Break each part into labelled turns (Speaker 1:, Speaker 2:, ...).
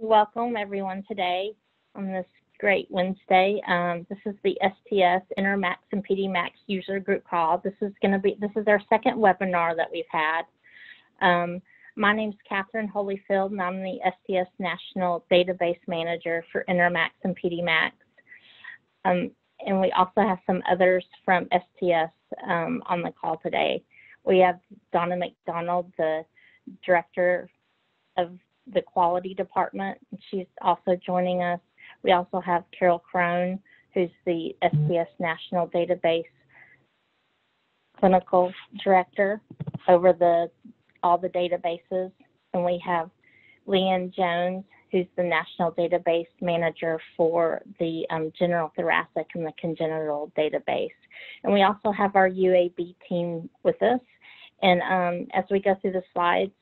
Speaker 1: Welcome everyone today on this great Wednesday. This is the STS Intermacs and Pedimacs user group call. This is our second webinar that we've had. My name is Catherine Holyfield, and I'm the STS National Database Manager for Intermacs and Pedimacs. And we also have some others from STS on the call today. We have Donna McDonald, the Director of the Quality Department. She's also joining us. We also have Carol Crone, who's the STS National Database Clinical Director over all the databases. And we have Leanne Jones, who's the National Database Manager for the General Thoracic and the Congenital Database. And we also have our UAB team with us. And as we go through the slides,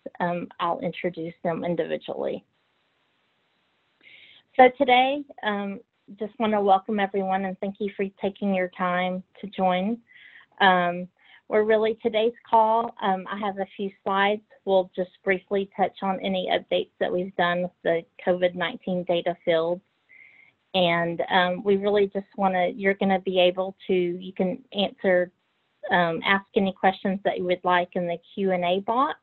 Speaker 1: I'll introduce them individually. So today, just want to welcome everyone and thank you for taking your time to join. Today's call, I have a few slides. We'll just briefly touch on any updates that we've done with the COVID-19 data fields. And we really just you're going to be able to, you can ask any questions that you would like in the Q&A box,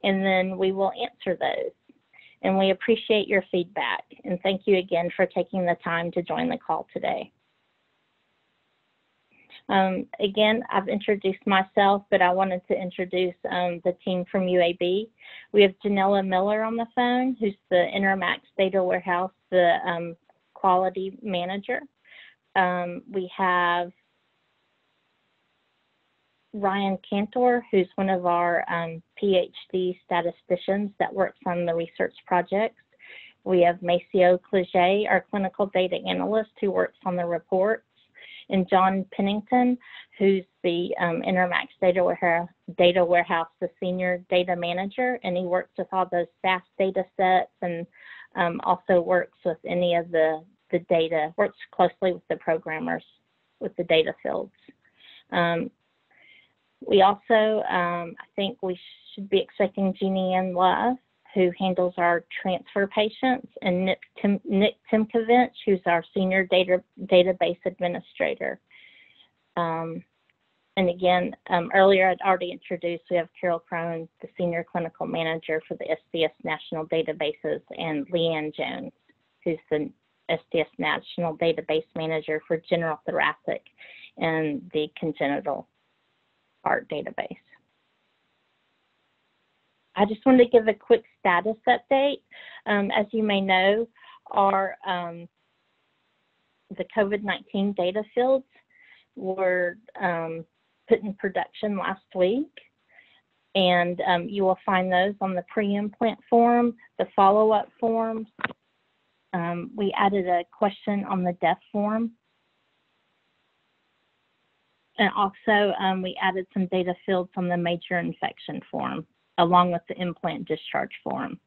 Speaker 1: and then we will answer those. And we appreciate your feedback. And thank you again for taking the time to join the call today. Again, I've introduced myself, but I wanted to introduce the team from UAB. We have Janella Miller on the phone, who's the Intermax Data Warehouse, the Quality Manager. We have Ryan Cantor, who's one of our PhD statisticians that works on the research projects. We have Maceo Cleget, our clinical data analyst, who works on the reports, and John Pennington, who's the Intermax Data Warehouse, the senior data manager, and he works with all those SAS data sets and also works with any of the data, works closely with the programmers with the data fields. We also, I think we should be expecting Jeannie Ann Love, who handles our transfer patients, and Nick Timkovich, who's our senior database administrator. And again, earlier I'd already introduced, we have Carol Crone, the senior clinical manager for the STS National Databases, and Leanne Jones, who's the STS National Database Manager for General Thoracic and the Congenital Heart Database. I just wanted to give a quick status update. As you may know, the COVID-19 data fields were put in production last week, and you will find those on the pre-implant form, the follow-up form. We added a question on the death form. And also, we added some data fields on the major infection form, along with the implant discharge form.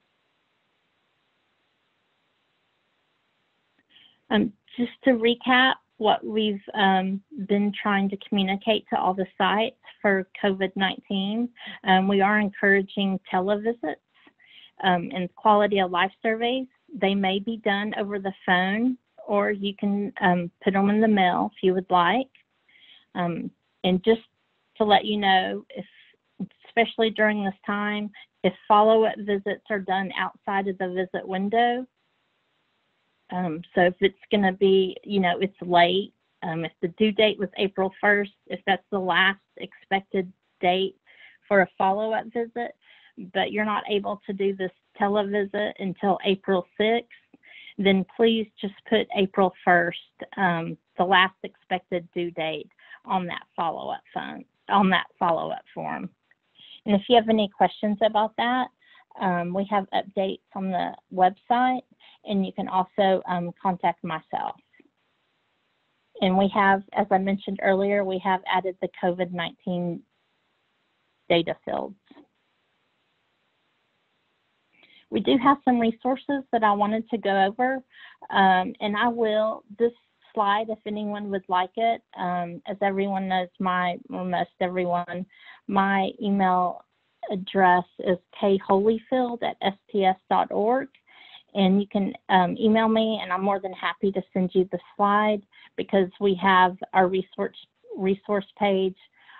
Speaker 1: Just to recap what we've been trying to communicate to all the sites for COVID-19, we are encouraging televisits and quality of life surveys. They may be done over the phone, or you can put them in the mail if you would like. And just to let you know, especially during this time, if follow-up visits are done outside of the visit window, so if it's going to be, it's late, if the due date was April 1st, if that's the last expected date for a follow-up visit, but you're not able to do this televisit until April 6th, then please just put April 1st, the last expected due date, on that follow-up form. And if you have any questions about that, we have updates on the website, and you can also contact myself. And we have, as I mentioned earlier, we have added the COVID-19 data fields. We do have some resources that I wanted to go over, and I will, this slide, if anyone would like it. As everyone knows, most everyone, my email address is kholyfield@sts.org, And you can email me, and I'm more than happy to send you the slide, because we have our resource page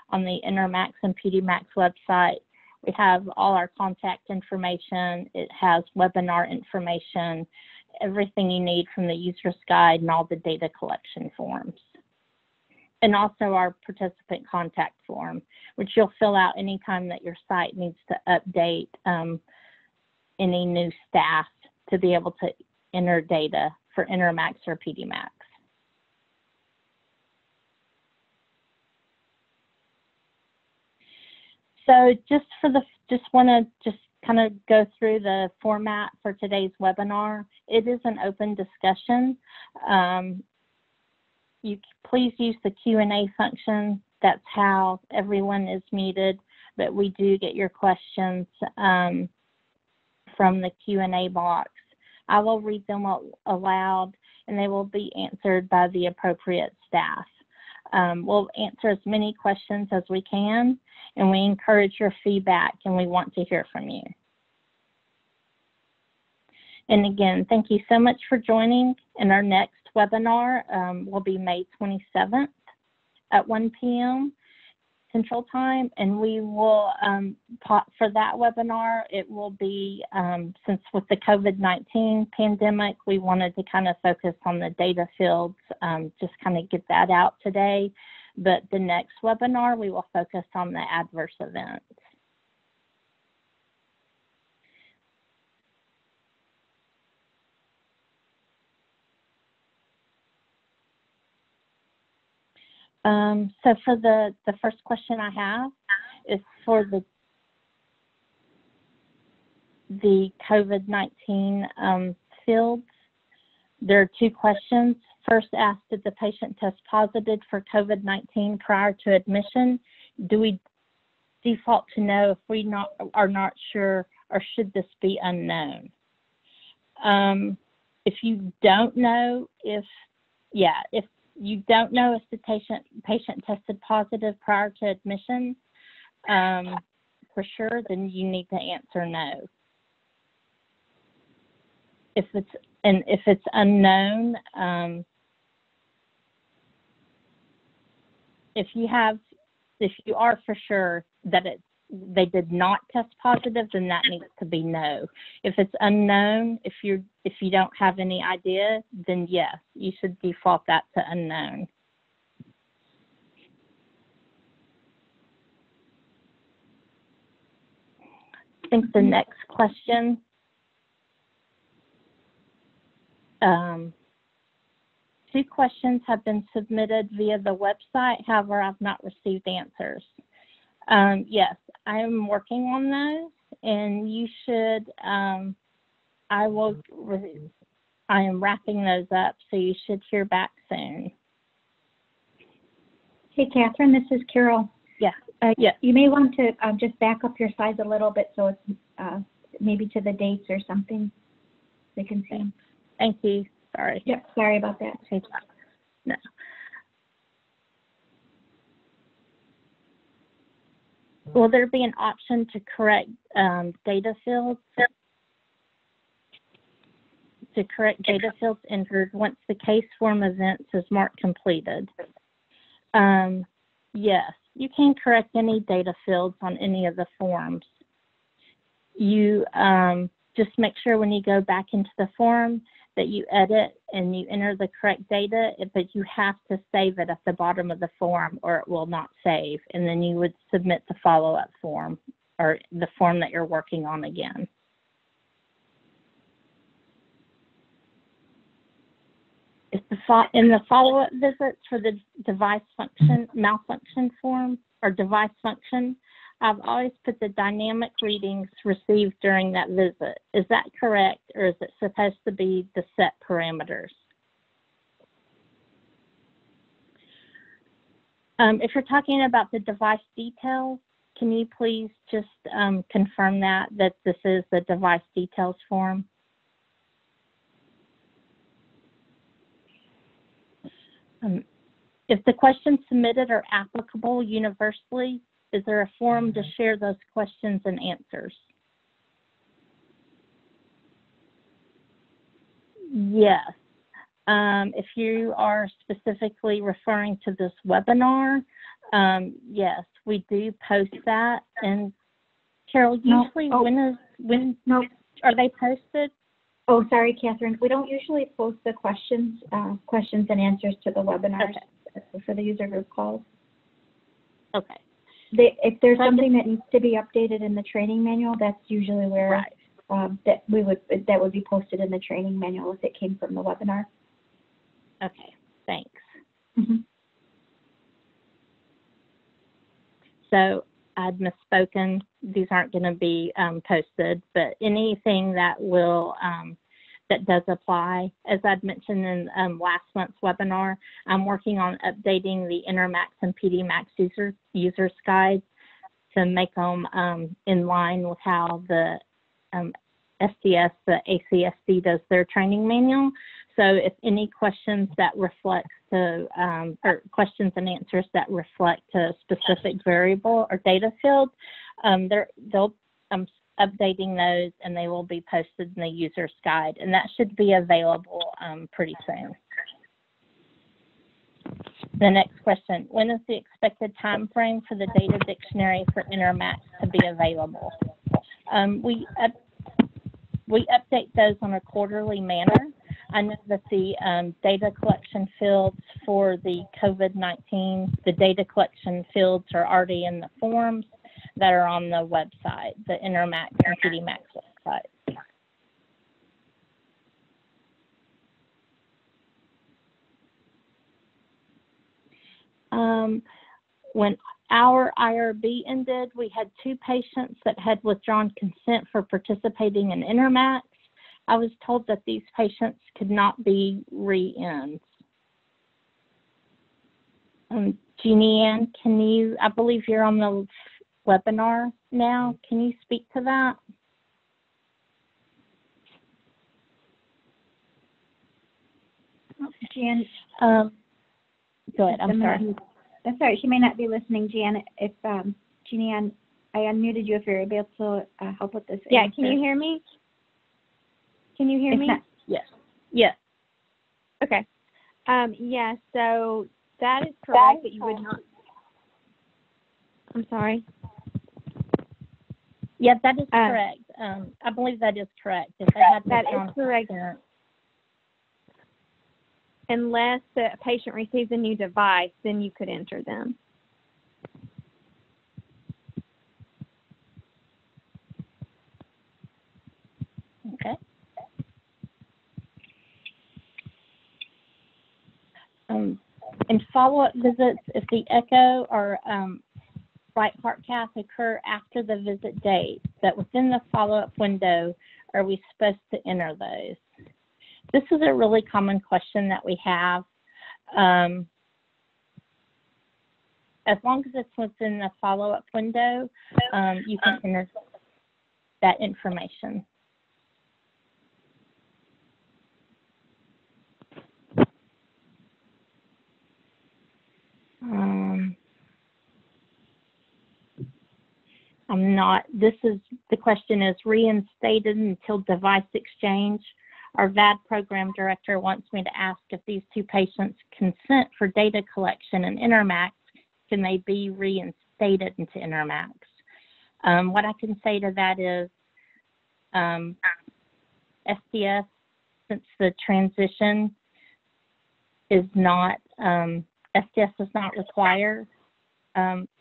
Speaker 1: on the Intermacs and Pedimacs website. We have all our contact information. It has webinar information, everything you need from the user's guide, and all the data collection forms. And also our participant contact form, which you'll fill out anytime that your site needs to update any new staff to be able to enter data for Intermacs or Pedimacs. So just want to kind of go through the format for today's webinar. It is an open discussion. You please use the Q&A function. That's how everyone is muted, but we do get your questions from the Q&A box. I will read them aloud, and they will be answered by the appropriate staff. We'll answer as many questions as we can, and we encourage your feedback, and we want to hear from you. And again, thank you so much for joining. And our next webinar will be May 27th at 1 p.m. Central Time, and we will, for that webinar, it will be, since with the COVID-19 pandemic, we wanted to kind of focus on the data fields, just kind of get that out today. But the next webinar, we will focus on the adverse events. So for the first question I have is for the COVID-19 fields. There are two questions. First, asked, did the patient test positive for COVID-19 prior to admission? Do we default to no if we are not sure, or should this be unknown? If you don't know if you don't know if the patient tested positive prior to admission, for sure, then you need to answer no. If it's unknown, if you are for sure that they did not test positive, then that needs to be no. If it's unknown, if you don't have any idea, then yes, you should default that to unknown. I think the next question. Two questions have been submitted via the website. However, I've not received answers. Yes, I am working on those, and you should, I am wrapping those up, so you should hear back soon.
Speaker 2: Hey, Catherine, this is Carol.
Speaker 1: Yeah.
Speaker 2: Yeah. You may want to just back up your slides a little bit so it's maybe to the dates or something they can see.
Speaker 1: Thank you. Sorry.
Speaker 2: Yep, sorry about that.
Speaker 1: No. Will there be an option to correct data fields? To correct data fields entered once the case form events is marked completed? Yes, you can correct any data fields on any of the forms. You just make sure when you go back into the form that you edit and you enter the correct data, but you have to save it at the bottom of the form or it will not save. And then you would submit the follow-up form or the form that you're working on again. If in the follow-up visits for the device function, malfunction form or device function, I've always put the dynamic readings received during that visit. Is that correct, or is it supposed to be the set parameters? If you're talking about the device details, can you please just confirm that this is the device details form? If the questions submitted are applicable universally, is there a forum to share those questions and answers? Yes. If you are specifically referring to this webinar, yes, we do post that. And Carol, usually when are they posted?
Speaker 2: Oh, sorry, Catherine. We don't usually post the questions and answers to the webinars for the user group calls.
Speaker 1: Okay.
Speaker 2: If there's something that needs to be updated in the training manual, that's usually where that would be posted in the training manual if it came from the webinar.
Speaker 1: Okay, thanks.
Speaker 2: Mm-hmm.
Speaker 1: So I'd misspoken. These aren't going to be posted, but anything that will that does apply, as I'd mentioned in last month's webinar, I'm working on updating the Intermacs and Pedimacs users guides to make them in line with how the SDS, the ACSD, does their training manual. So if any questions that reflect to, or questions and answers that reflect a specific variable or data field, they'll updating those and they will be posted in the user's guide, and that should be available pretty soon. The next question, when is the expected time frame for the data dictionary for Intermac to be available? We update those on a quarterly manner. I know that the data collection fields for the COVID-19, the data collection fields are already in the forms that are on the website, the Intermac and Pedimacs website. When our IRB ended, we had 2 patients that had withdrawn consent for participating in Intermacs. I was told that these patients could not be re-ins. Jeannie Ann, can you, I believe you're on the webinar now. Can you speak to that?
Speaker 2: Jan,
Speaker 1: go ahead, I'm sorry.
Speaker 2: That's all right, she may not be listening, Jan. If Jeannie Ann, I unmuted you if you're able to help with this.
Speaker 3: Yeah, answer. Can you hear me? Can you hear me?
Speaker 1: Yes. Yes.
Speaker 3: Okay. Yeah, so that is correct that you would not. I'm sorry.
Speaker 1: Yeah, that is correct. I believe that is correct. If they had
Speaker 3: that is correct. Unless the patient receives a new device, then you could enter them.
Speaker 1: Okay. In follow-up visits, if the echo or right heart cath occur after the visit date, but within the follow-up window, are we supposed to enter those? This is a really common question that we have. As long as it's within the follow-up window, you can enter that information. The question is reinstated until device exchange. Our VAD program director wants me to ask if these 2 patients consent for data collection in Intermacs, can they be reinstated into Intermacs? What I can say to that is SDS, since the transition is not, SDS does not require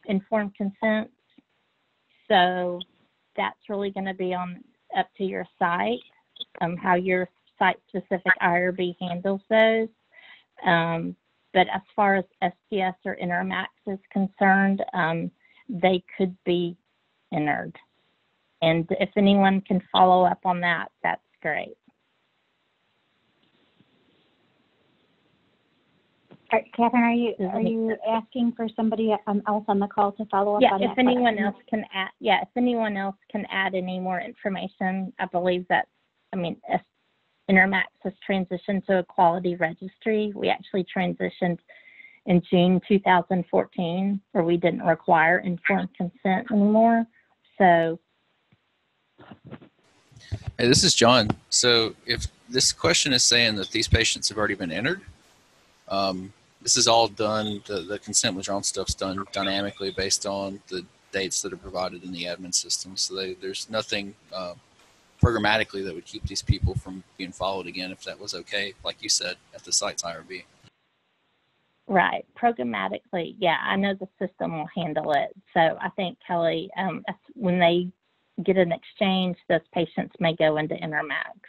Speaker 1: informed consent. So that's really going to be up to your site, how your site-specific IRB handles those. But as far as SDS or Intermax is concerned, they could be entered. And if anyone can follow up on that, that's great.
Speaker 2: Catherine, are you asking for somebody else on the call to follow up on that?
Speaker 1: If anyone else can add, if anyone else can add any more information, I believe that, Intermax has transitioned to a quality registry. We actually transitioned in June 2014, where we didn't require informed consent anymore. So.
Speaker 4: Hey, this is John. So if this question is saying that these patients have already been entered. This is all done, the consent withdrawal stuff's done dynamically based on the dates that are provided in the admin system. So there's nothing programmatically that would keep these people from being followed again if that was okay, like you said, at the site's IRB.
Speaker 1: Right. Programmatically, yeah, I know the system will handle it. So I think, Kelly, when they get an exchange, those patients may go into Intermax.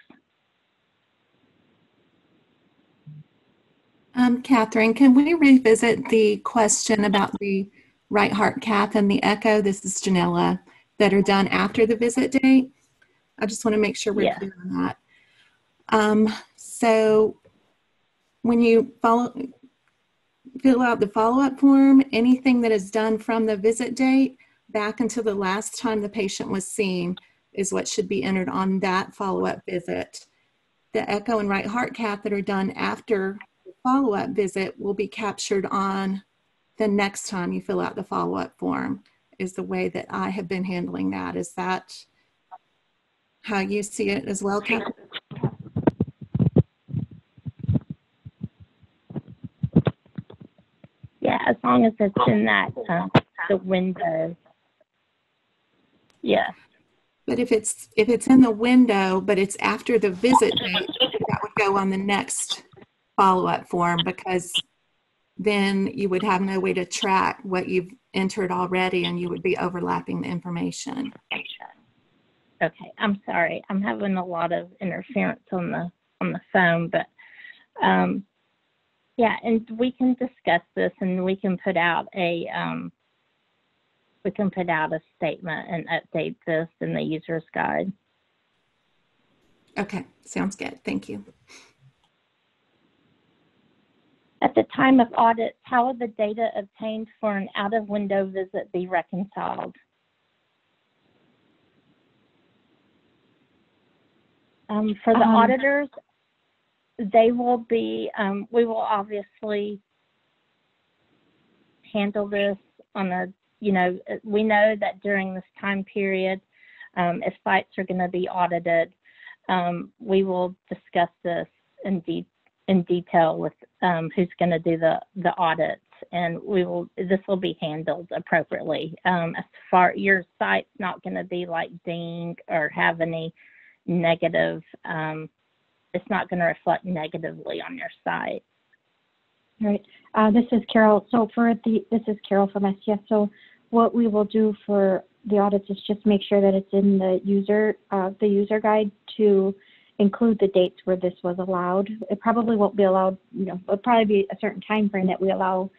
Speaker 5: Catherine, can we revisit the question about the right heart cath and the echo? This is Janella, that are done after the visit date. I just want to make sure we're clear on that. So when you fill out the follow-up form, anything that is done from the visit date back until the last time the patient was seen is what should be entered on that follow-up visit. The echo and right heart cath that are done after the follow-up visit will be captured on the next time you fill out the follow-up form, is the way that I have been handling that. Is that how you see it as well, Catherine?
Speaker 1: Yeah, as long as it's in that the window. Yeah.
Speaker 5: But if it's in the window, but it's after the visit date, that would go on the next follow-up form, because then you would have no way to track what you've entered already, and you would be overlapping the information.
Speaker 1: Okay, I'm sorry. I'm having a lot of interference on the phone, but yeah, and we can discuss this, and we can put out a statement and update this in the user's guide.
Speaker 5: Okay, sounds good. Thank you.
Speaker 1: At the time of audits, how will the data obtained for an out-of-window visit be reconciled? For the auditors, they will be, we will obviously handle this on a, we know that during this time period, if sites are going to be audited, we will discuss this in detail with who's going to do the audits, and this will be handled appropriately. As far your site's not going to be like dinged or have any negative, it's not going to reflect negatively on your site.
Speaker 2: Right. This is Carol. So this is Carol from STS. So what we will do for the audits is just make sure that it's in the user guide to include the dates where this was allowed. It probably won't be allowed, it'll probably be a certain time frame that we allow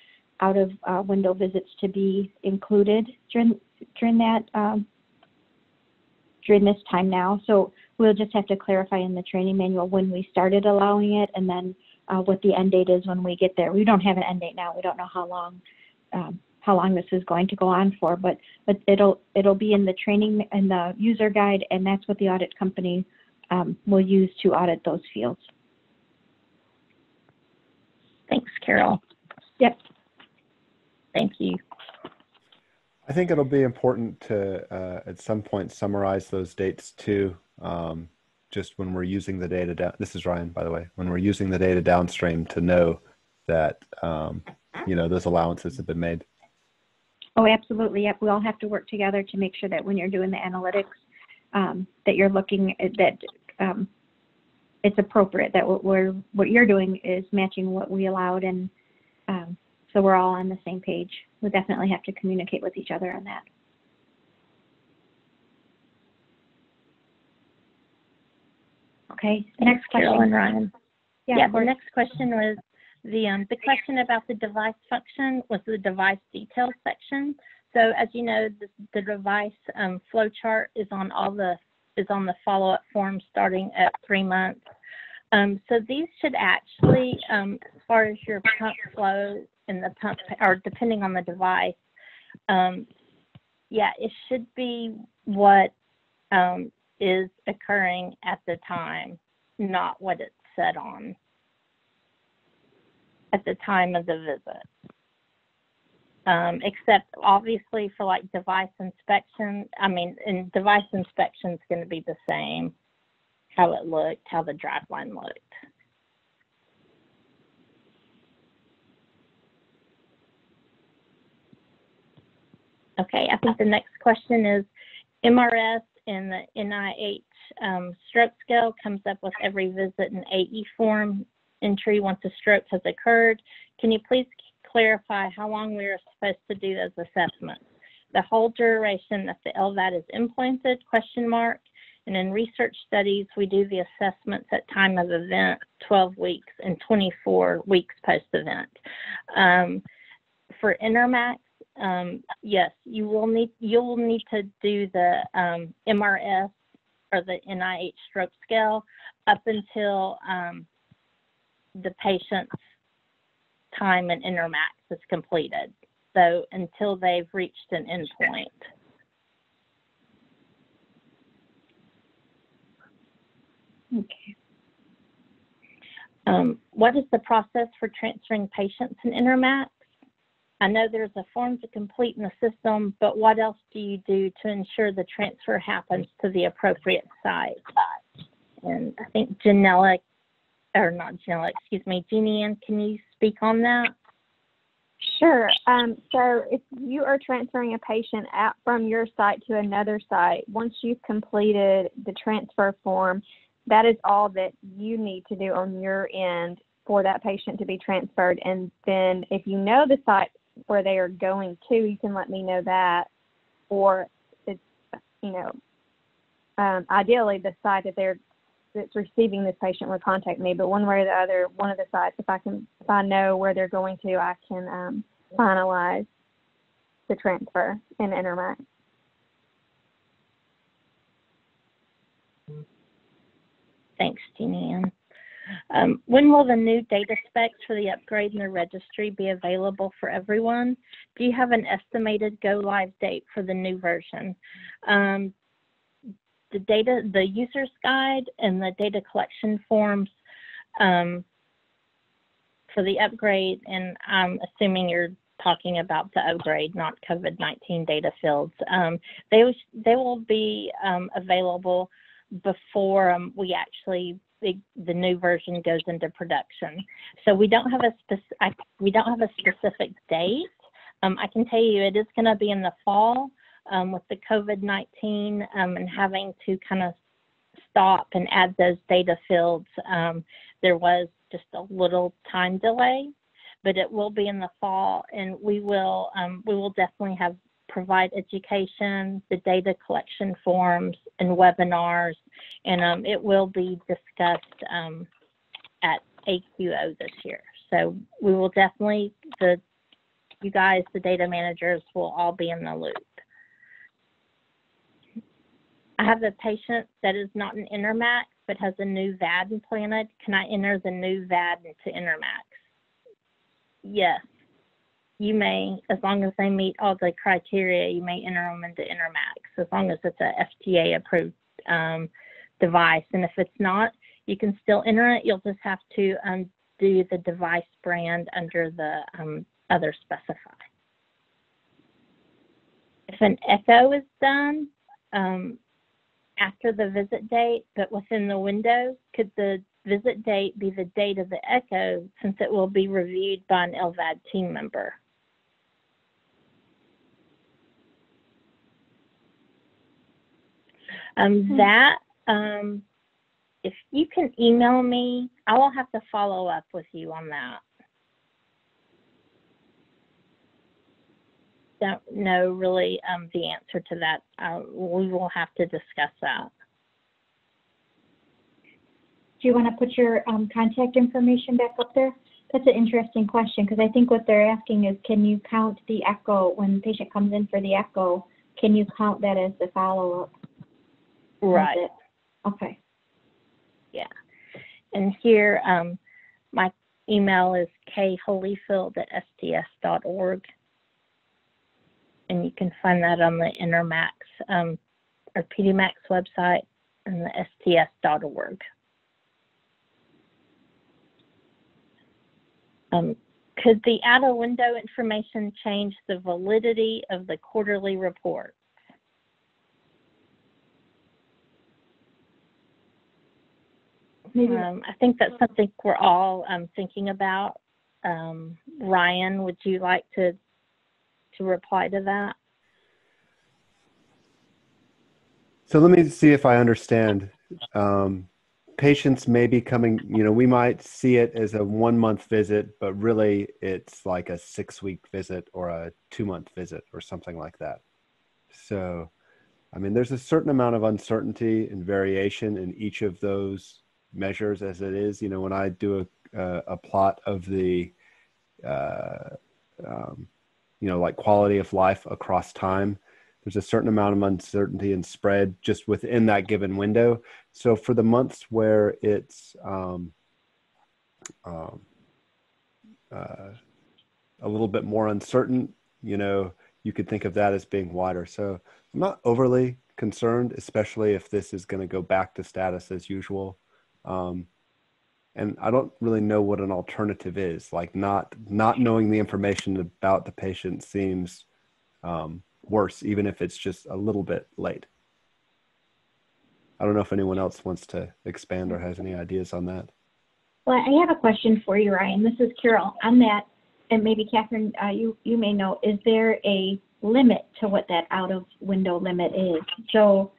Speaker 2: out of window visits to be included during this time now. So we'll just have to clarify in the training manual when we started allowing it, and then what the end date is when we get there. We don't have an end date now. We don't know how long this is going to go on for, but it'll be in the training and the user guide, and that's what the audit company will use to audit those fields.
Speaker 1: Thanks, Carol.
Speaker 2: Yep.
Speaker 1: Thank you.
Speaker 6: I think it'll be important to, at some point, summarize those dates too, just when we're using the data down. This is Ryan, by the way. When we're using the data downstream, to know that, those allowances have been made.
Speaker 2: Oh, absolutely. Yep. We all have to work together to make sure that when you're doing the analytics, that you're looking at that it's appropriate, that what you're doing is matching what we allowed, and so we're all on the same page. We definitely have to communicate with each other on that. Okay, next question.
Speaker 1: Carol and Ryan. Yeah, the
Speaker 2: course.
Speaker 1: next question was the question about the device function was the device details section. So as you know, the device flow chart is on the follow-up form starting at 3 months. So these should actually, as far as your pump flow and the pump, or depending on the device, it should be what is occurring at the time, not what it's set on at the time of the visit. Except obviously for like device inspection, and device inspection is going to be the same. how it looked, how the drive line looked. Okay, I think the next question is, MRS in the NIH stroke scale comes up with every visit and AE form entry once a stroke has occurred. Can you please clarify how long we are supposed to do those assessments? The whole duration that the Lvad is implanted, ? And in research studies, we do the assessments at time of event, 12 weeks and 24 weeks post-event. For Intermax, yes, you'll need to do the MRS or the NIH stroke scale up until the patient's time in Intermax is completed. So until they've reached an endpoint.
Speaker 2: Okay.
Speaker 1: What is the process for transferring patients in Intermax? I know there's a form to complete in the system, but what else do you do to ensure the transfer happens to the appropriate site? And I think Jeannie Ann, can you speak on that?
Speaker 3: Sure. So if you are transferring a patient out from your site to another site, once you've completed the transfer form, that is all that you need to do on your end for that patient to be transferred. And then if you know the site where they are going to, you can let me know that. Or it's, ideally the site that's receiving this patient will contact me, but one way or the other, one of the sites, if I know where they're going to, I can finalize the transfer in Intermac.
Speaker 1: Thanks, Jeannie Ann. When will the new data specs for the upgrade in the registry be available for everyone? Do you have an estimated go-live date for the new version? The user's guide and the data collection forms for the upgrade, and I'm assuming you're talking about the upgrade, not COVID-19 data fields. They will be available before the new version goes into production. So we don't have a specific date. I can tell you it is going to be in the fall. With the COVID-19 and having to kind of stop and add those data fields, there was just a little time delay, but it will be in the fall, and we will definitely provide education, the data collection forms and webinars, and it will be discussed at AQO this year. So we will definitely, you guys, the data managers, will all be in the loop. I have a patient that is not an Intermac but has a new VAD implanted. Can I enter the new VAD into Intermax? Yes, you may, as long as they meet all the criteria, you may enter them into Intermax, as long as it's a FDA approved device. And if it's not, you can still enter it. You'll just have to do the device brand under the other specify. If an echo is done, after the visit date, but within the window, could the visit date be the date of the echo, since it will be reviewed by an Lvad team member? If you can email me, I will have to follow up with you on that. Don't know really the answer to that. We will have to discuss that.
Speaker 2: Do you want to put your contact information back up there? That's an interesting question, because I think what they're asking is, can you count the echo when the patient comes in for the echo? Can you count that as the follow-up?
Speaker 1: Right.
Speaker 2: Okay.
Speaker 1: Yeah. And here, my email is kholyfield@sts.org. And you can find that on the Intermax or Pedimacs website and the sts.org. Could the out-of-window information change the validity of the quarterly report? I think that's something we're all thinking about. Ryan, would you like to reply to that?
Speaker 6: So let me see if I understand. Patients may be coming, we might see it as a 1-month visit, but really it's like a 6-week visit or a 2-month visit or something like that. So, I mean, there's a certain amount of uncertainty and variation in each of those measures as it is. When I do a plot of the, like quality of life across time, there's a certain amount of uncertainty and spread just within that given window. So for the months where it's a little bit more uncertain, you could think of that as being wider. So I'm not overly concerned, especially if this is going to go back to status as usual. And I don't really know what an alternative is. Like not knowing the information about the patient seems worse, even if it's just a little bit late. I don't know if anyone else wants to expand or has any ideas on that.
Speaker 2: Well, I have a question for you, Ryan. This is Carol. On that, and maybe Catherine, you may know, is there a limit to what that out-of-window limit is? So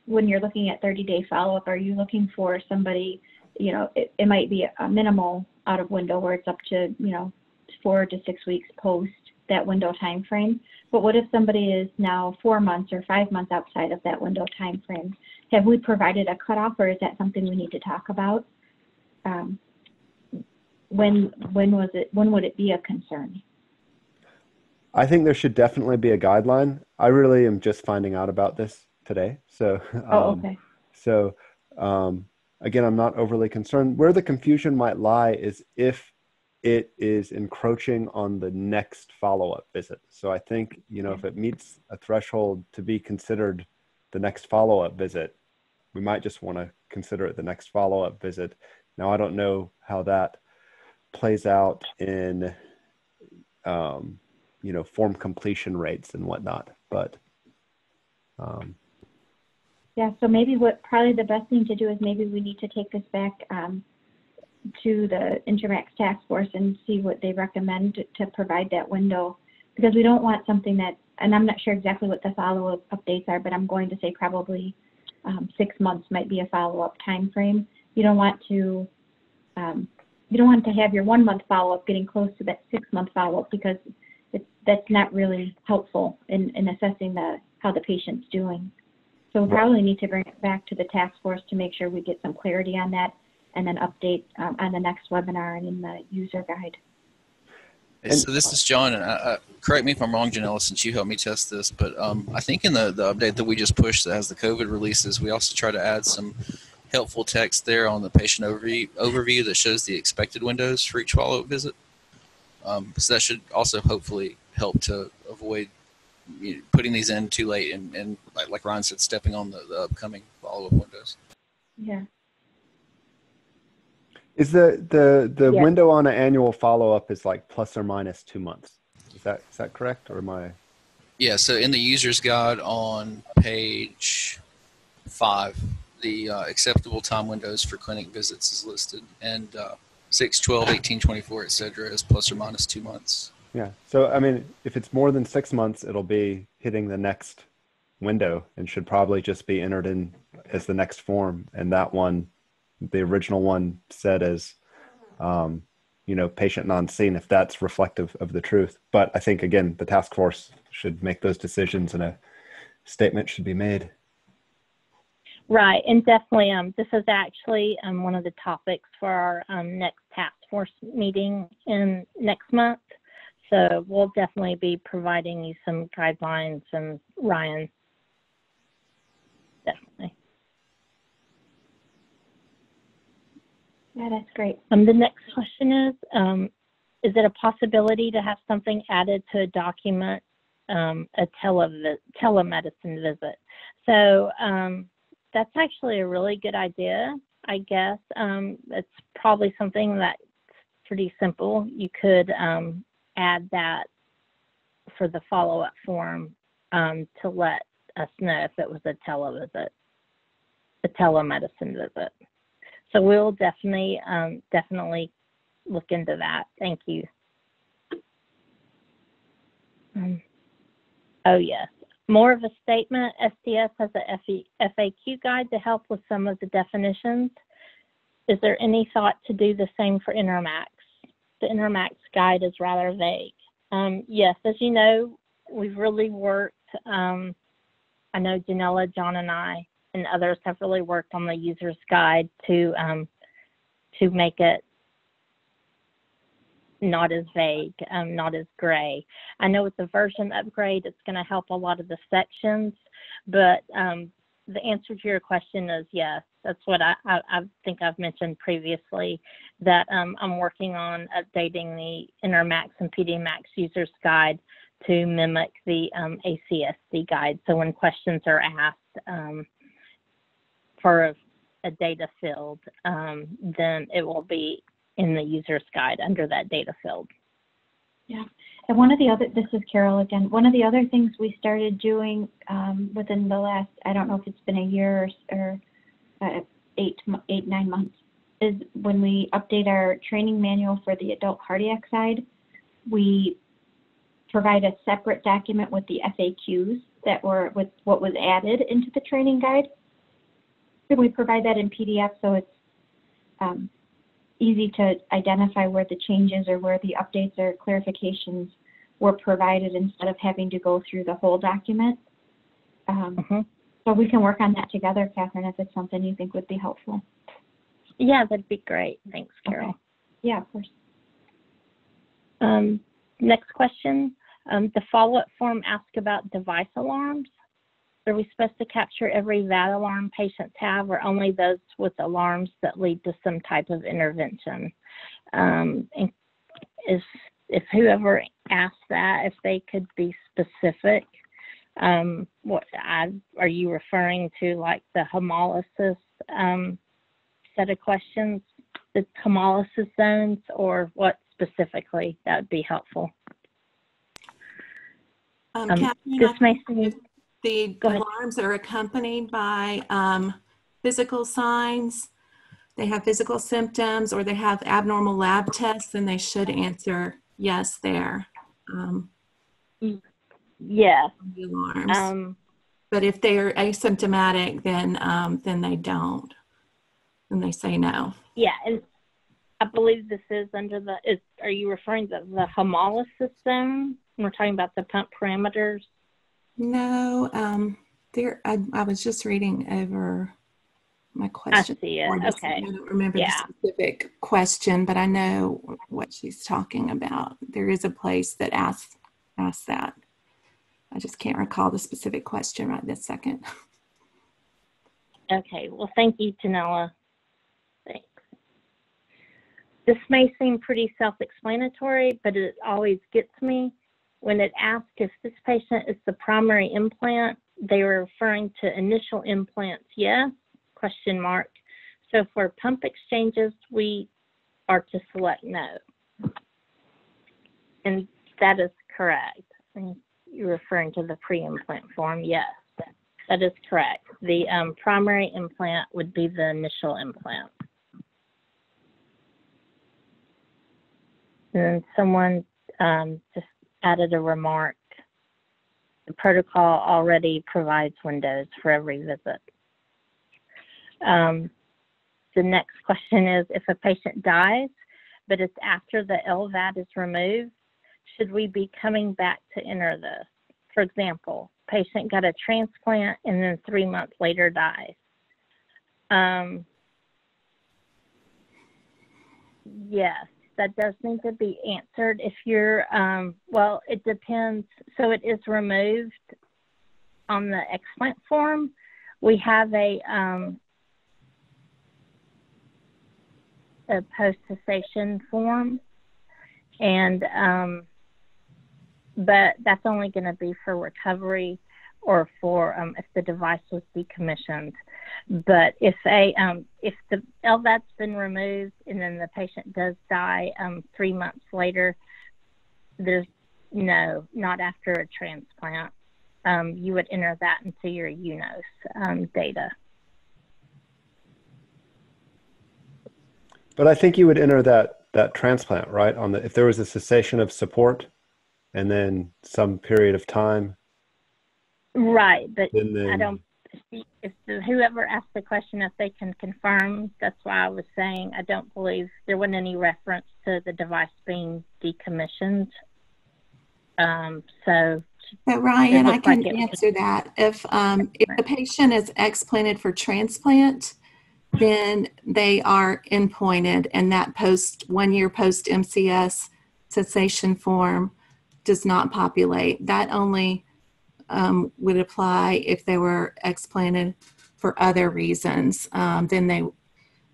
Speaker 2: when you're looking at 30-day follow-up, are you looking for somebody, it might be a minimal out-of-window where it's up to, 4 to 6 weeks post that window time frame. But what if somebody is now 4 months or 5 months outside of that window time frame? Have we provided a cutoff, or is that something we need to talk about? When would it be a concern?
Speaker 6: I think there should definitely be a guideline. I really am just finding out about this today. So,
Speaker 2: okay.
Speaker 6: So again, I'm not overly concerned. Where the confusion might lie is if it is encroaching on the next follow-up visit. So I think, if it meets a threshold to be considered the next follow-up visit, we might just want to consider it the next follow-up visit. Now, I don't know how that plays out in, form completion rates and whatnot, but.
Speaker 2: Yeah, so maybe probably the best thing to do is maybe we need to take this back to the Intermax task force and see what they recommend to provide that window, because we don't want something that, and I'm not sure exactly what the follow-up updates are, but I'm going to say probably 6 months might be a follow-up time frame. You don't want to have your 1 month follow-up getting close to that 6 month follow-up, because that's not really helpful in assessing how the patient's doing. So we'll probably need to bring it back to the task force to make sure we get some clarity on that, and then update on the next webinar and in the user guide.
Speaker 4: So this is John, and correct me if I'm wrong, Janella, since you helped me test this, but I think in the update that we just pushed that has the COVID releases, we also try to add some helpful text there on the patient overview that shows the expected windows for each follow-up visit. So that should also hopefully help to avoid putting these in too late and like Ryan said, stepping on the upcoming follow-up windows.
Speaker 2: Yeah.
Speaker 6: Is the window on an annual follow-up is like plus or minus 2 months? Is that correct, or am I? Yeah.
Speaker 4: So in the user's guide on page 5, the acceptable time windows for clinic visits is listed, and 6, 12, 18, 24, etc. is plus or minus 2 months.
Speaker 6: Yeah. So I mean, if it's more than 6 months, it'll be hitting the next window and should probably just be entered in as the next form, and that one. The original one said as, patient non-seen, if that's reflective of the truth. But I think, again, the task force should make those decisions and a statement should be made.
Speaker 1: Right, and definitely this is actually one of the topics for our next task force meeting in next month. So we'll definitely be providing you some guidelines, and Ryan, definitely.
Speaker 2: Yeah, that's great.
Speaker 1: The next question is it a possibility to have something added to a document, a telemedicine visit? So that's actually a really good idea, I guess. It's probably something that's pretty simple. You could add that for the follow-up form to let us know if it was a telemedicine visit. So we'll definitely look into that. Thank you. Oh yes, more of a statement. STS has a FAQ guide to help with some of the definitions. Is there any thought to do the same for Intermax? The Intermax guide is rather vague. Yes, as you know, we've really worked, I know Janella, John, and I, and others have really worked on the user's guide to make it not as vague, not as gray. I know with the version upgrade, it's going to help a lot of the sections, but the answer to your question is yes. That's what I think I've mentioned previously, that I'm working on updating the Intermacs and Pedimacs user's guide to mimic the ACSD guide. So when questions are asked for a data field, then it will be in the user's guide under that data field.
Speaker 2: Yeah, and one of the other, this is Carol again, one of the other things we started doing within the last, I don't know if it's been a year or 9 months, is when we update our training manual for the adult cardiac side, we provide a separate document with the FAQs that were with what was added into the training guide. And we provide that in PDF, so it's easy to identify where the changes or where the updates or clarifications were provided instead of having to go through the whole document. So we can work on that together, Catherine, if it's something you think would be helpful.
Speaker 1: Yeah, that'd be great. Thanks, Carol.
Speaker 2: Okay. Yeah, of course.
Speaker 1: Next question. The follow-up form asks about device alarms. Are we supposed to capture every VAD alarm patients have, or only those with alarms that lead to some type of intervention? And if whoever asked that, if they could be specific, are you referring to, like, the hemolysis set of questions, the hemolysis zones, or what specifically? That would be helpful.
Speaker 5: Catherine,
Speaker 1: this may seem,
Speaker 5: the alarms are accompanied by physical signs. They have physical symptoms, or they have abnormal lab tests, and they should answer yes there.
Speaker 1: yes.
Speaker 5: The alarms. But if they are asymptomatic, then they don't. And they say no.
Speaker 1: Yeah, and I believe this is under the. Are you referring to the hemolysis zone? We're talking about the pump parameters.
Speaker 5: No, I was just reading over my question.
Speaker 1: I see it. Okay.
Speaker 5: I don't remember the specific question, but I know what she's talking about. There is a place that asks that. I just can't recall the specific question right this second.
Speaker 1: Okay. Well, thank you, Janella. Thanks. This may seem pretty self-explanatory, but it always gets me. When it asks if this patient is the primary implant, they are referring to initial implants, yes, ? So for pump exchanges, we are to select no. And that is correct. And you're referring to the pre-implant form, yes, that is correct. The primary implant would be the initial implant. And then someone just added a remark. The protocol already provides windows for every visit. The next question is, if a patient dies, but it's after the Lvad is removed, should we be coming back to enter this? For example, patient got a transplant and then 3 months later dies. Yes. That does need to be answered. If you're, well, it depends. So it is removed on the explant form. We have a post-cessation form, and but that's only going to be for recovery or for if the device was decommissioned. But if the Lvad's been removed and then the patient does die 3 months later, there's no, not after a transplant. You would enter that into your UNOS data.
Speaker 6: But I think you would enter that transplant, right? If there was a cessation of support and then some period of time.
Speaker 1: Right, but I don't see if whoever asked the question, if they can confirm. That's why I was saying I don't believe there wasn't any reference to the device being decommissioned. So
Speaker 5: Ryan, I can answer that. If the patient is explanted for transplant, then they are endpointed, and that 1 year post MCS cessation form does not populate. That only would apply if they were explanted for other reasons. Then they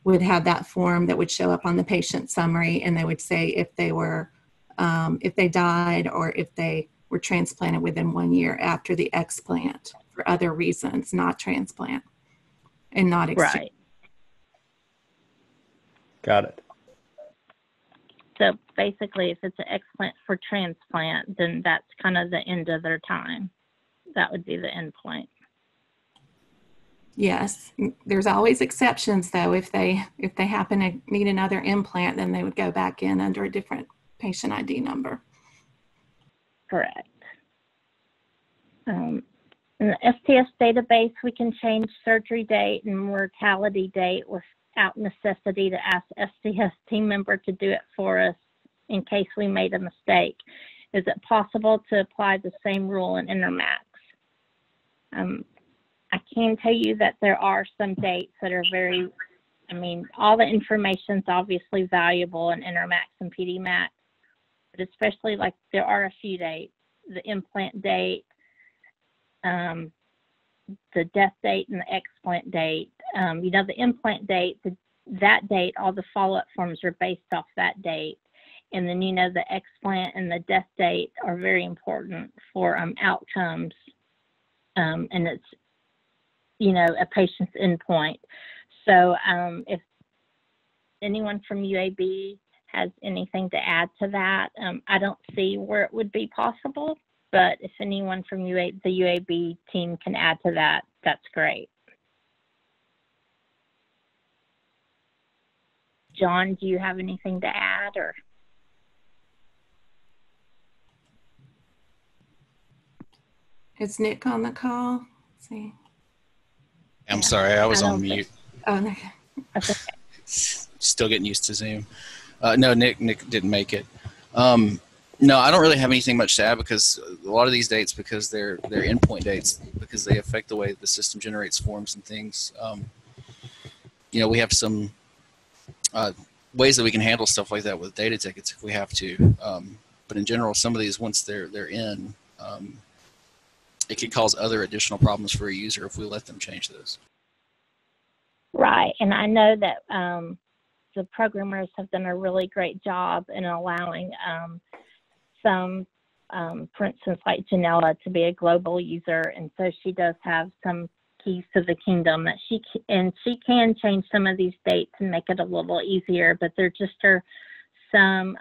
Speaker 5: would have that form that would show up on the patient summary, and they would say if they died or if they were transplanted within 1 year after the explant for other reasons, not transplant and not exchange.
Speaker 1: Right.
Speaker 6: Got it.
Speaker 1: So basically, if it's an explant for transplant, then that's kind of the end of their time. That would be the end point.
Speaker 5: Yes, there's always exceptions though. If they happen to need another implant, then they would go back in under a different patient ID number.
Speaker 1: Correct. In the STS database, we can change surgery date and mortality date without necessity to ask STS team member to do it for us in case we made a mistake. Is it possible to apply the same rule in Intermax? I can tell you that there are some dates that are all the information is obviously valuable in Intermacs and Pedimacs, but especially there are a few dates, the implant date, the death date and the explant date. The implant date, that date, all the follow-up forms are based off that date. And then, the explant and the death date are very important for outcomes. And it's, a patient's endpoint. So if anyone from UAB has anything to add to that, I don't see where it would be possible, but if anyone from the UAB team can add to that, that's great. John, do you have anything to add, or?
Speaker 5: Is Nick on the call? Let's see.
Speaker 4: I'm sorry, I was on mute.
Speaker 5: Oh, no.
Speaker 1: That's okay.
Speaker 4: Still getting used to Zoom. No, Nick didn't make it. No, I don't really have anything much to add because a lot of these dates, because they're endpoint dates, because they affect the way the system generates forms and things. We have some ways that we can handle stuff like that with data tickets if we have to. But in general, some of these, once they're in, it could cause other additional problems for a user if we let them change those.
Speaker 1: Right, and I know that the programmers have done a really great job in allowing some, for instance, like Janella, to be a global user, and so she does have some keys to the kingdom that she can change some of these dates and make it a little easier, but there just are some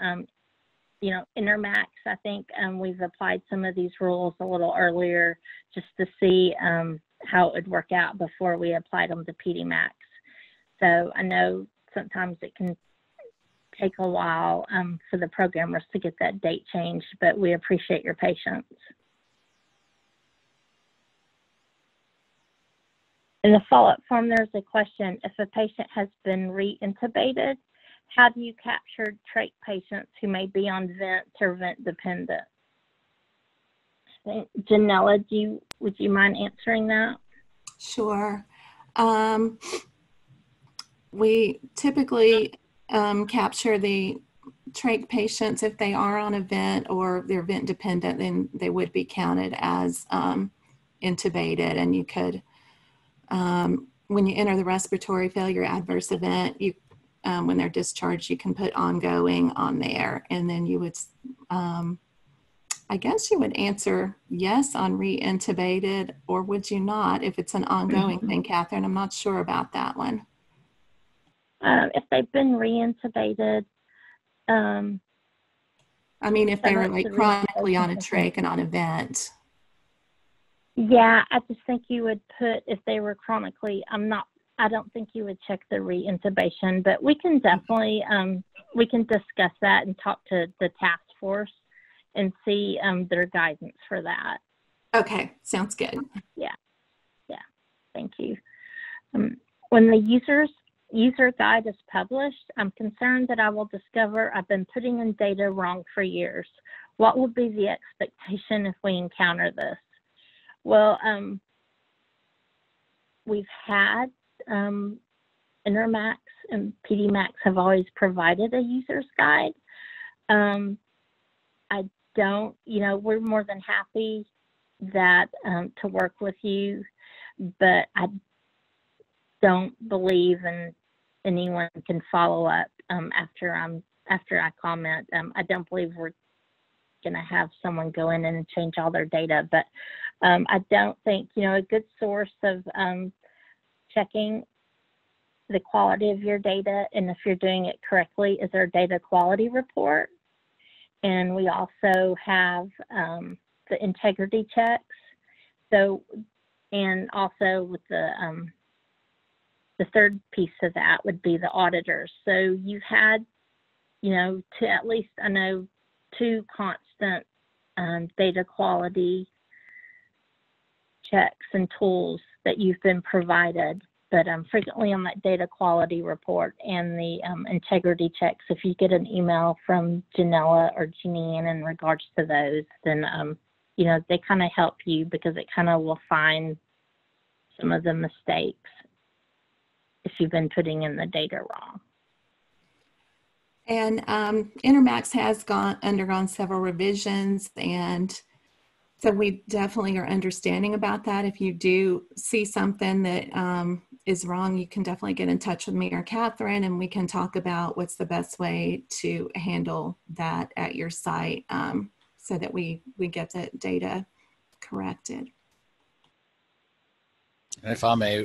Speaker 1: Intermax, I think we've applied some of these rules a little earlier just to see how it would work out before we applied them to Pedimacs. So I know sometimes it can take a while for the programmers to get that date changed, but we appreciate your patience. In the follow-up form, there's a question: if a patient has been re-intubated, how do you capture trach patients who may be on vent or vent dependent? Janella, would you mind answering that?
Speaker 5: Sure. We typically capture the trach patients if they are on a vent or they're vent dependent, then they would be counted as intubated. And you could, when you enter the respiratory failure adverse event, when they're discharged, you can put ongoing on there, and then you would, I guess you would answer yes on re-intubated, or would you not if it's an ongoing thing, Catherine? I'm not sure about that one.
Speaker 1: If they've been re-intubated,
Speaker 5: I mean, if they were like chronically on a trach and on a vent.
Speaker 1: Yeah, I just think you would put if they were chronically. I'm not I don't think you would check the re-intubation, but we can definitely, we can discuss that and talk to the task force and see their guidance for that.
Speaker 5: Okay, sounds good.
Speaker 1: Yeah, thank you. When the user guide is published, I'm concerned that I will discover I've been putting in data wrong for years. What will be the expectation if we encounter this? Well, we've had Intermacs and Pedimacs have always provided a user's guide. I don't, we're more than happy that to work with you, but I don't believe anyone can follow up after I comment. I don't believe we're going to have someone go in and change all their data, but I don't think, a good source of checking the quality of your data and if you're doing it correctly is our data quality report. And we also have the integrity checks. So, and also with the third piece of that would be the auditors. So you've had, to at least, I know, 2 constant data quality checks and tools that you've been provided, but frequently on that data quality report and the integrity checks, if you get an email from Janella or Jeanine in regards to those, then, they kind of help you because it kind of will find some of the mistakes if you've been putting in the data wrong.
Speaker 5: And Intermax has undergone several revisions, and so we definitely are understanding about that. If you do see something that is wrong, you can definitely get in touch with me or Catherine, and we can talk about what's the best way to handle that at your site so that we get the data corrected.
Speaker 4: And if I may,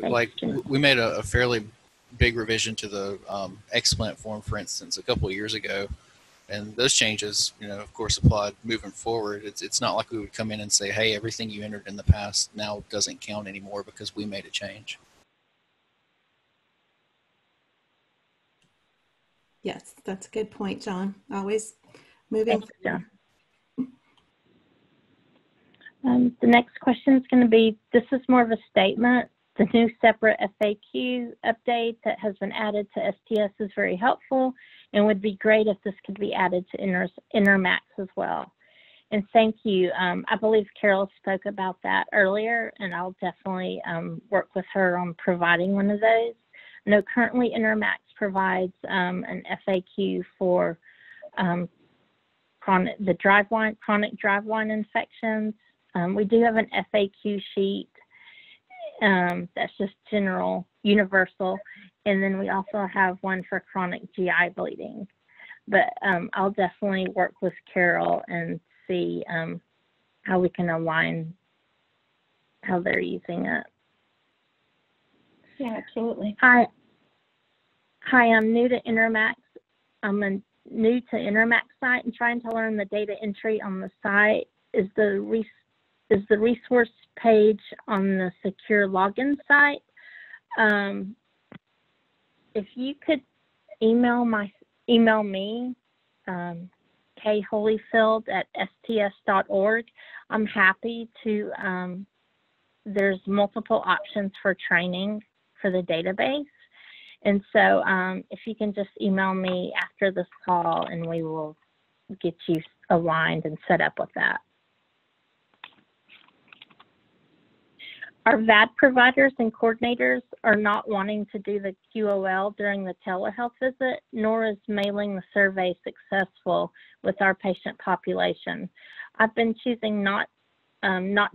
Speaker 4: we made a fairly big revision to the explant form, for instance, a couple of years ago. And those changes, of course, applied moving forward. It's not like we would come in and say, hey, everything you entered in the past now doesn't count anymore because we made a change.
Speaker 5: Yes, that's a good point, John. Always moving forward.
Speaker 1: The next question is going to be, this is more of a statement. The new separate FAQ update that has been added to STS is very helpful and would be great if this could be added to Intermax as well. And thank you. I believe Carol spoke about that earlier, and I'll definitely work with her on providing one of those. I know currently Intermax provides an FAQ for chronic driveline infections. We do have an FAQ sheet that's just general, universal, and then we also have one for chronic GI bleeding. But I'll definitely work with Carol and see how we can align how they're using it.
Speaker 2: Yeah, absolutely.
Speaker 1: Hi, I'm new to Intermax. I'm new to Intermax site and trying to learn the data entry on the site. Is the resource page on the secure login site? If you could email me, kholyfield@sts.org. I'm happy to, there's multiple options for training for the database. And so if you can just email me after this call and we will get you aligned and set up with that. Our VAD providers and coordinators are not wanting to do the QOL during the telehealth visit, nor is mailing the survey successful with our patient population. I've been choosing not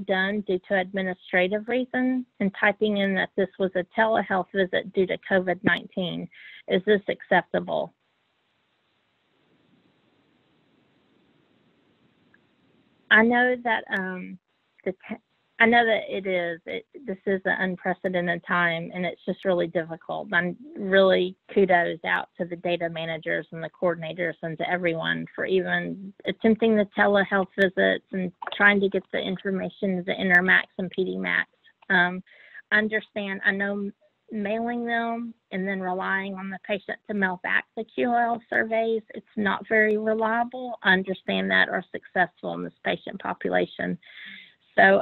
Speaker 1: done due to administrative reasons and typing in that this was a telehealth visit due to COVID-19. Is this acceptable? I know that I know that it is. This is an unprecedented time, and it's just really difficult. I'm really kudos out to the data managers and the coordinators and to everyone for even attempting the telehealth visits and trying to get the information to the Intermacs and Pedimacs. I understand. I know mailing them and then relying on the patient to mail back the QOL surveys, it's not very reliable. I understand that, or successful in this patient population. So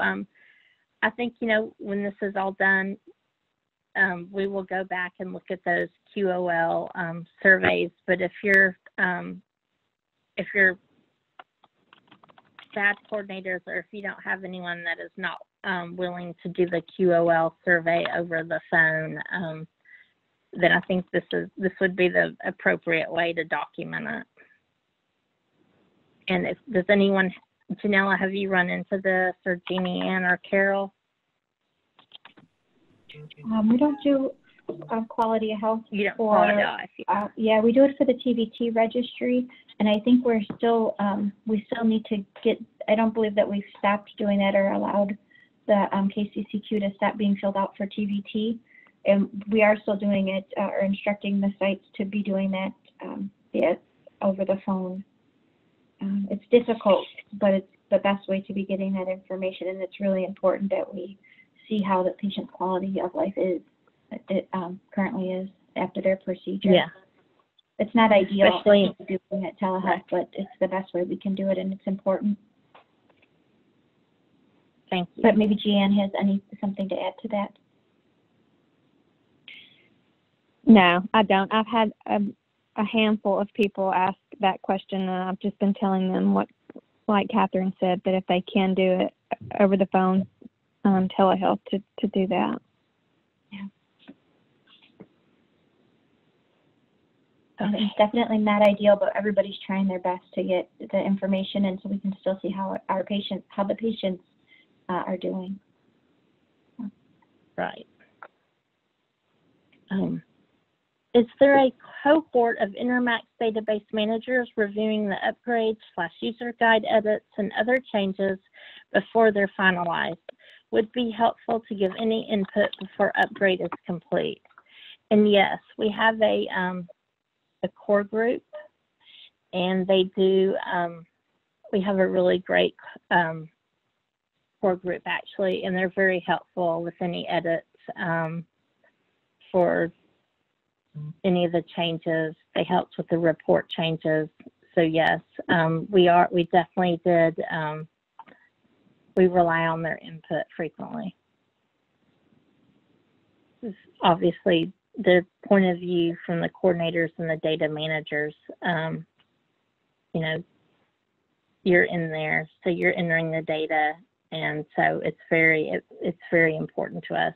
Speaker 1: I think, you know, when this is all done, we will go back and look at those QOL surveys. But if your SAD coordinators, or if you don't have anyone that is not willing to do the QOL survey over the phone, then I think this would be the appropriate way to document it. And does anyone, Janella, have you run into this, or Jeannie Ann or Carol?
Speaker 2: We don't do quality of health.
Speaker 1: You don't
Speaker 2: for, yeah, we do it for the TVT registry, and I think we're still, we still need to get, I don't believe that we've stopped doing that or allowed the KCCQ to stop being filled out for TVT. And we are still doing it, or instructing the sites to be doing that over the phone. It's difficult, but it's the best way to be getting that information, and it's really important that we see how the patient's quality of life is, it currently is after their procedure. Yeah. It's not ideal doing it telehealth, right, but it's the best way we can do it, and it's important.
Speaker 1: Thank you.
Speaker 2: But maybe Jeanne has something to add to that.
Speaker 3: No, I don't. I've had a handful of people ask that question, and I've just been telling them what, like Catherine said, that if they can do it over the phone, telehealth, to do that.
Speaker 2: Yeah. It's definitely not ideal, but everybody's trying their best to get the information, and so we can still see how the patients are doing.
Speaker 1: Right. Is there a cohort of Intermax database managers reviewing the upgrades/user guide edits and other changes before they're finalized? Would be helpful to give any input before upgrade is complete. And yes, we have a core group, and they do, we have a really great core group actually, and they're very helpful with any edits for any of the changes. They helped with the report changes. So yes, we definitely did, we rely on their input frequently. Obviously, the point of view from the coordinators and the data managers, you know, you're in there, so you're entering the data, and so it's very important to us.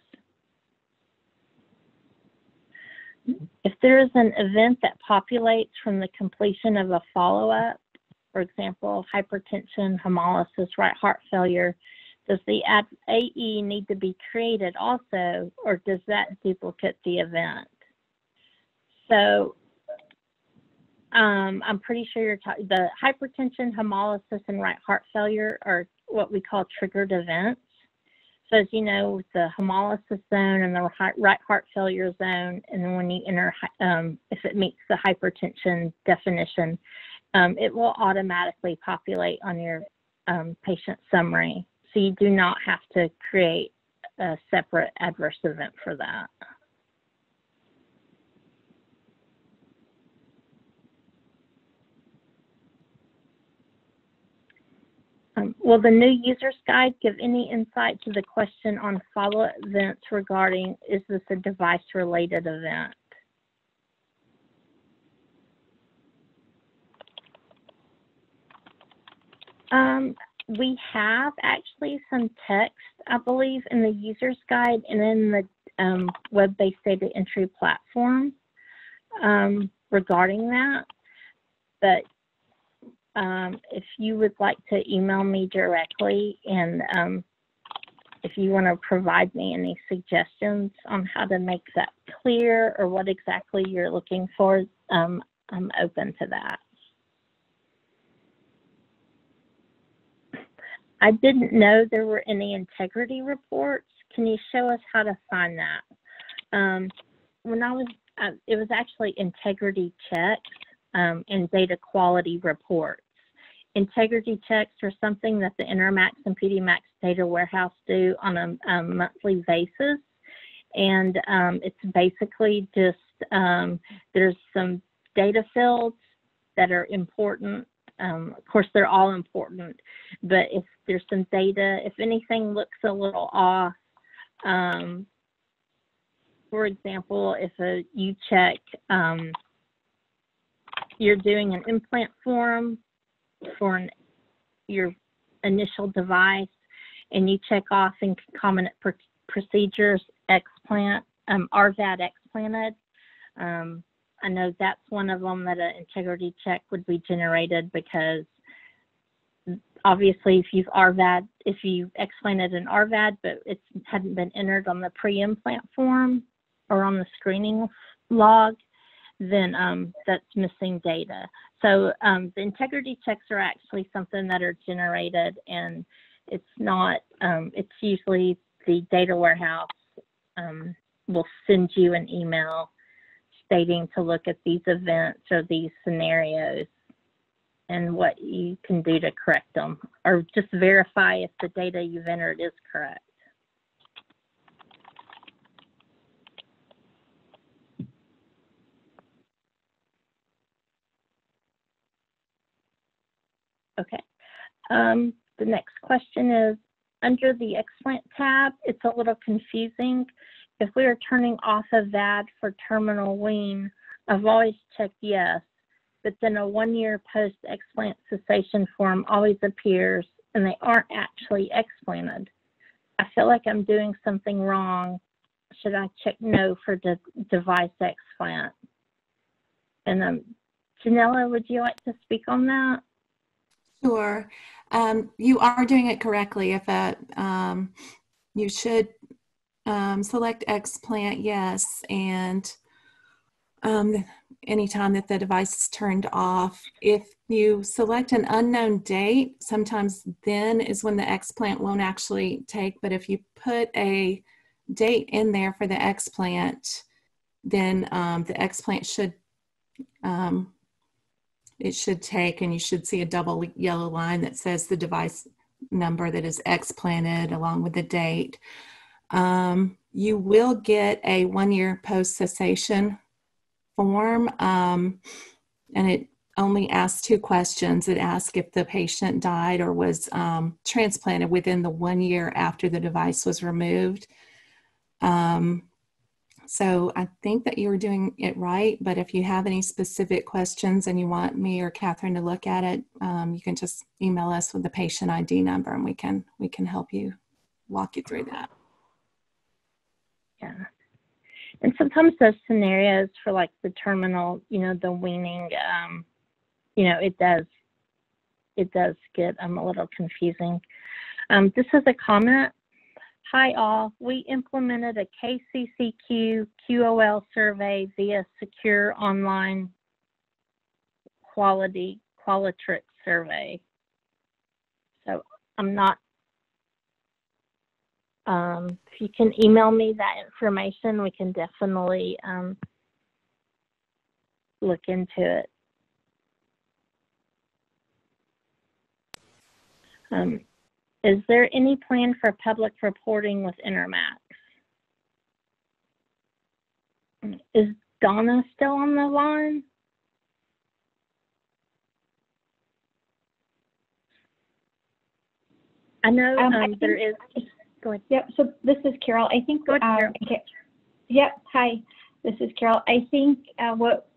Speaker 1: If there is an event that populates from the completion of a follow-up, for example, hypertension, hemolysis, right heart failure, does the AE need to be created also, or does that duplicate the event? So I'm pretty sure you're talking, the hypertension, hemolysis, and right heart failure are what we call triggered events. So as you know, the hemolysis zone and the right heart failure zone, and then when you enter, if it meets the hypertension definition, it will automatically populate on your patient summary. So you do not have to create a separate adverse event for that. Will the new user's guide give any insight to the question on follow-up events regarding, is this a device-related event? We have actually some text, I believe, in the user's guide and in the web-based data entry platform regarding that. But if you would like to email me directly, and if you want to provide me any suggestions on how to make that clear or what exactly you're looking for, I'm open to that. I didn't know there were any integrity reports. Can you show us how to find that? When I was, it was actually integrity checks and data quality reports. Integrity checks are something that the Intermacs and Pedimacs data warehouse do on a monthly basis. And it's basically just there's some data fields that are important. Of course, they're all important, but if there's some data, if anything looks a little off, for example, if you check, you're doing an implant form for your initial device, and you check off in concomitant procedures, explant, RVAD explanted. I know that's one of them that an integrity check would be generated, because obviously if you explanted an RVAD, but it hadn't been entered on the pre-implant form or on the screening log, then that's missing data. So the integrity checks are actually something that are generated, and it's not, it's usually the data warehouse will send you an email stating to look at these events or these scenarios and what you can do to correct them, or just verify if the data you've entered is correct. Okay. The next question is, under the explant tab, it's a little confusing. If we are turning off a VAD for terminal wean, I've always checked yes, but then a 1 year post-explant cessation form always appears and they aren't actually explanted. I feel like I'm doing something wrong. Should I check no for the device explant? And Janella, would you like to speak on that?
Speaker 5: Sure. You are doing it correctly. If you should select explant yes, and anytime that the device is turned off. If you select an unknown date, sometimes then is when the explant won't actually take, but if you put a date in there for the explant, then the explant should it should take, and you should see a double yellow line that says the device number that is explanted along with the date. You will get a 1 year post cessation form, and it only asks 2 questions. It asks if the patient died or was transplanted within the 1 year after the device was removed. So I think that you were doing it right, but if you have any specific questions and you want me or Catherine to look at it, you can just email us with the patient ID number, and we can help you, walk you through that.
Speaker 1: Yeah. And sometimes those scenarios for like the terminal, the weaning, it does get a little confusing. This is a comment. Hi all, we implemented a KCCQ QOL survey via secure online Qualitrix survey. So I'm not, if you can email me that information, we can definitely look into it. Is there any plan for public reporting with Intermax? Is Donna still on the line? I know there is. Go ahead.
Speaker 2: Yep. So this is Carol. I think.
Speaker 1: Go ahead,
Speaker 2: Carol. Yep. Hi. This is Carol. I think what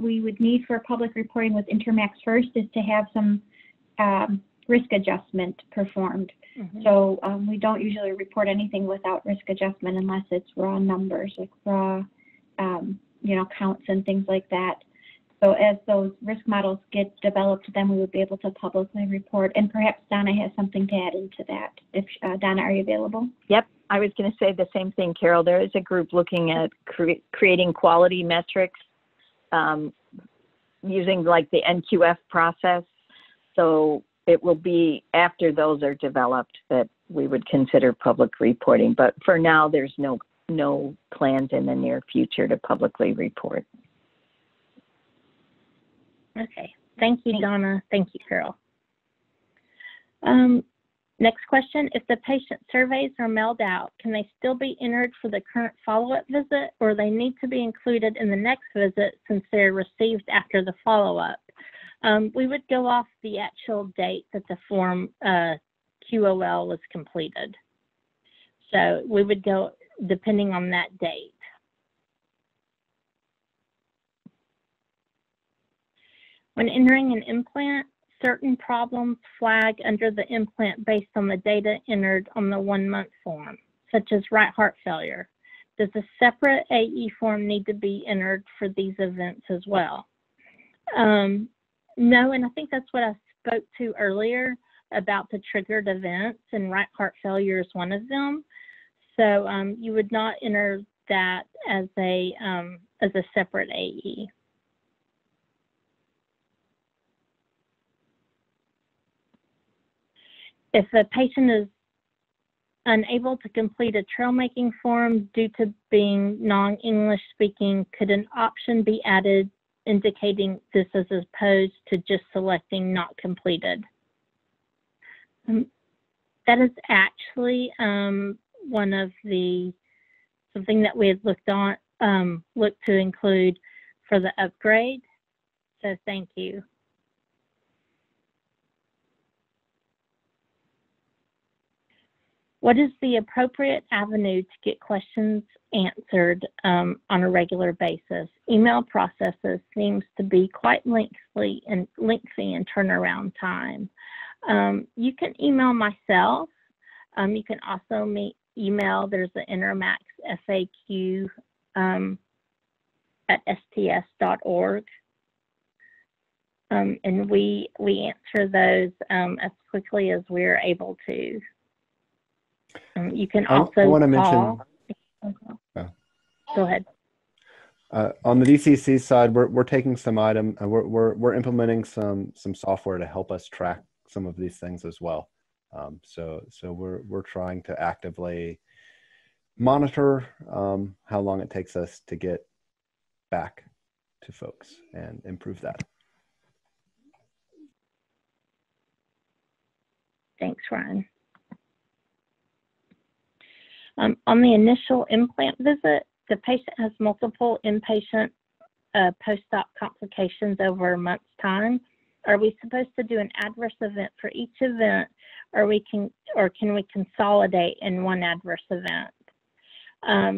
Speaker 2: we would need for public reporting with Intermax first is to have some risk adjustment performed. Mm-hmm. So we don't usually report anything without risk adjustment unless it's raw numbers, like raw, counts and things like that. So as those risk models get developed, then we would be able to publicly report. And perhaps Donna has something to add into that. If Donna, are you available?
Speaker 7: Yep, I was going to say the same thing, Carol. There is a group looking at creating quality metrics using like the NQF process. So it will be after those are developed that we would consider public reporting. But for now, there's no plans in the near future to publicly report.
Speaker 1: Okay. Thank you, Donna. Thank you, Carol. Next question, if the patient surveys are mailed out, can they still be entered for the current follow-up visit, or they need to be included in the next visit since they're received after the follow-up? We would go off the actual date that the form QOL was completed. So we would go depending on that date. When entering an implant, certain problems flag under the implant based on the data entered on the 1-month form, such as right heart failure. Does a separate AE form need to be entered for these events as well? No, and I think that's what I spoke to earlier about the triggered events, and right heart failure is one of them. So you would not enter that as a separate AE. If a patient is unable to complete a trail making form due to being non-English speaking, could an option be added indicating this as opposed to just selecting not completed? That is actually one of the, something that we had looked to include for the upgrade. So thank you. What is the appropriate avenue to get questions answered on a regular basis? Email processes seems to be quite lengthy in turnaround time. You can email myself. You can also email, there's the Intermax FAQ at sts.org. And we answer those as quickly as we're able to. You can also
Speaker 6: I want to
Speaker 1: call.
Speaker 6: mention.
Speaker 1: Go ahead.
Speaker 6: On the DCC side, we're taking some we're implementing some software to help us track some of these things as well. So we're trying to actively monitor how long it takes us to get back to folks and improve that.
Speaker 1: Thanks, Ryan. On the initial implant visit, the patient has multiple inpatient post-op complications over a month's time. Are we supposed to do an adverse event for each event, or can we consolidate in one adverse event? I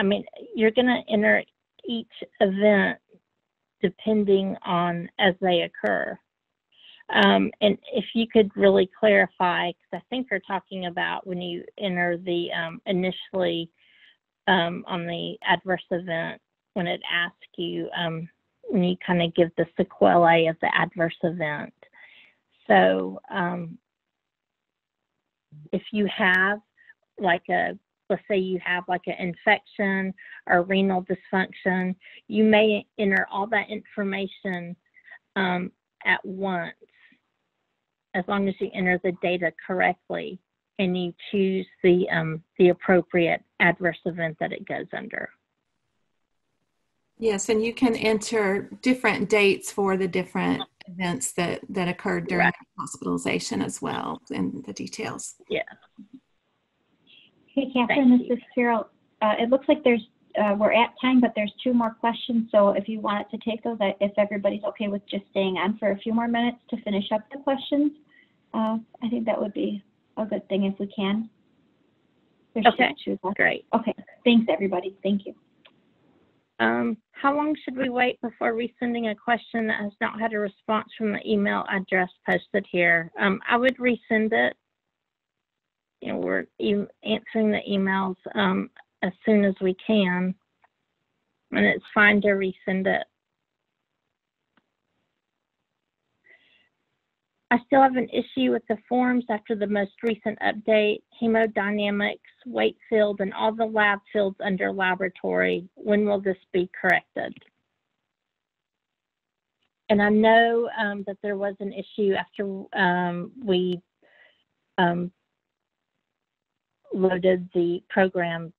Speaker 1: mean, you're going to enter each event depending on as they occur. And if you could really clarify, because I think you're talking about when you enter the initially on the adverse event, when it asks you, when you kind of give the sequelae of the adverse event. So if you have like let's say you have like an infection or renal dysfunction, you may enter all that information at once, as long as you enter the data correctly and you choose the appropriate adverse event that it goes under.
Speaker 5: Yes, and you can enter different dates for the different events that occurred during hospitalization as well, and the details.
Speaker 1: Yeah.
Speaker 2: Hey, Catherine, this is Carol. It looks like we're at time, but there's 2 more questions. So if you wanted to take those, if everybody's okay with just staying on for a few more minutes to finish up the questions, I think that would be a good thing if we can. There's
Speaker 1: okay, great.
Speaker 2: Okay, thanks everybody. Thank you.
Speaker 1: How long should we wait before resending a question that has not had a response from the email address posted here? I would resend it. You know, we're answering the emails as soon as we can, and it's fine to resend it. I still have an issue with the forms after the most recent update, hemodynamics, weight field, and all the lab fields under laboratory. When will this be corrected? And I know that there was an issue after we loaded the program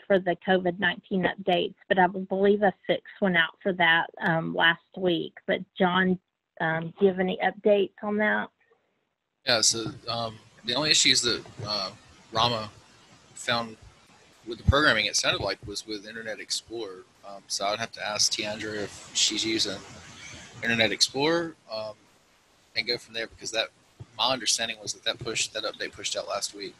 Speaker 1: for the COVID-19 updates, but I believe a fix went out for that last week. But John Do you have any updates on that?
Speaker 4: Yeah, so the only issues that Rama found with the programming, it sounded like, was with Internet Explorer. So I'd have to ask Tiandra if she's using Internet Explorer and go from there, because my understanding was that update pushed out last week.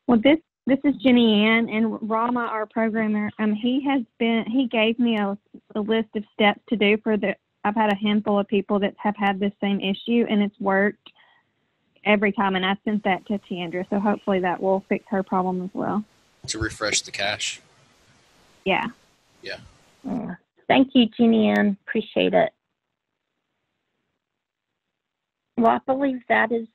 Speaker 3: Well, this is Jenny Ann, and Rama, our programmer. He gave me a list of steps to do I've had a handful of people that have had this same issue, and it's worked every time, and I sent that to Tiandra, so hopefully that will fix her problem as well.
Speaker 4: To refresh the cache?
Speaker 3: Yeah.
Speaker 4: Yeah.
Speaker 1: Thank you, Jeannie Ann. Appreciate it. Well, I believe that is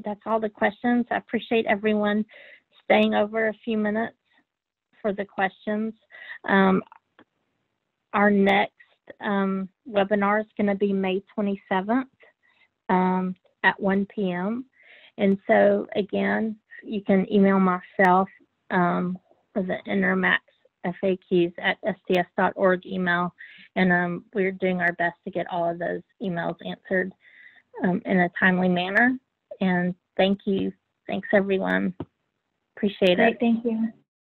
Speaker 1: that's all the questions. I appreciate everyone staying over a few minutes for the questions. Our next webinar is going to be May 27th at 1 p.m. And so, again, you can email myself or the Intermax FAQs at sds.org email, and we're doing our best to get all of those emails answered in a timely manner. And thank you. Thanks, everyone. Appreciate it.
Speaker 2: Thank you.